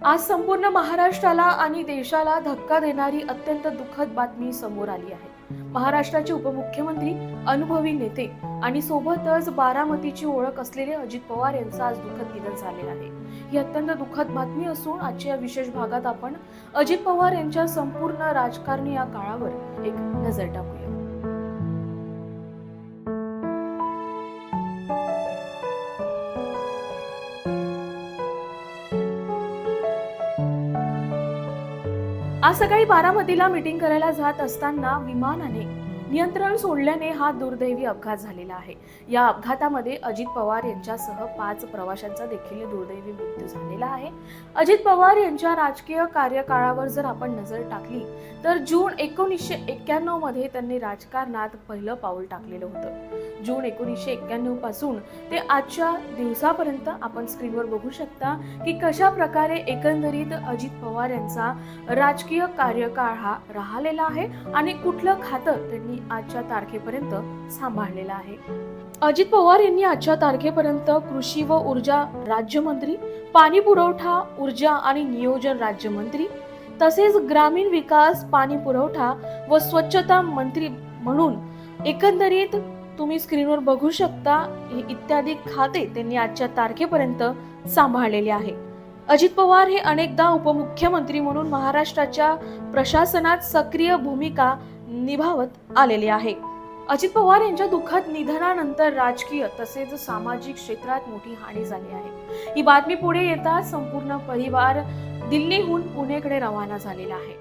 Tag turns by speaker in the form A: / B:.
A: आज संपूर्ण महाराष्ट्राला आणि देशाला धक्का देणारी अत्यंत दुःखद बातमी समोर आली आहे। महाराष्ट्राचे उपमुख्यमंत्री, अनुभवी नेते आणि सोबतच बारामतीची ओळख असलेले अजित पवार यांचं आज दुःखद निधन झालेलं आहे। ही अत्यंत दुःखद बातमी असून आजच्या विशेष भागात आपण अजित पवार यांच्या संपूर्ण राजकारणी या काळावर एक नजर टाकूया। आज सकाळी बारामतीला मीटिंग करायला जात असताना विमानाने नियंत्रण सोडल्याने हा दुर्दैवी अपघात झालेला आहे। या अपघातामध्ये अजित पवार यांच्यासह 5 प्रवाशांचा देखील दुर्दैवी मृत्यू झालेला आहे। अजित पवार यांच्या राजकीय कार्यकाळावर जर आपण नजर टाकली तर जून 1991 मध्ये त्यांनी राजकारणात पहिलं पाऊल टाकलेलं होतं। जून 1991 पासून ते आजच्या दिवसापर्यंत आपण स्क्रीनवर बघू शकता की कशा प्रकारे एकंदरीत अजित पवार यांचा राजकीय कार्यकाळ हा राहिलेला आहे आणि कुठलं खातं त्यांनी आजच्या तारखेपर्यंत सांभाळलेलं आहे। अजित पवार यांनी आजच्या तारखेपर्यंत कृषी व ऊर्जा राज्यमंत्री, पाणी पुरवठा, ऊर्जा आणि नियोजन राज्यमंत्री, तसेच ग्रामीण विकास, पाणी पुरवठा व स्वच्छता मंत्री म्हणून एकंदरीत तुम्ही स्क्रीनवर बघू शकता हे इत्यादी खाते त्यांनी आजच्या तारखेपर्यंत सांभाळलेले आहे। अजित पवार हे अनेकदा उपमुख्यमंत्री म्हणून महाराष्ट्राच्या प्रशासनात सक्रिय भूमिका निभावत आलेले आहे। अजित पवार यांच्या दुःखद निधनानंतर राजकीय तसेच सामाजिक क्षेत्रात मोठी हानी झाली आहे। ही बातमी पुढे येताच संपूर्ण परिवार दिल्लीहून पुणेकडे रवाना झालेला आहे।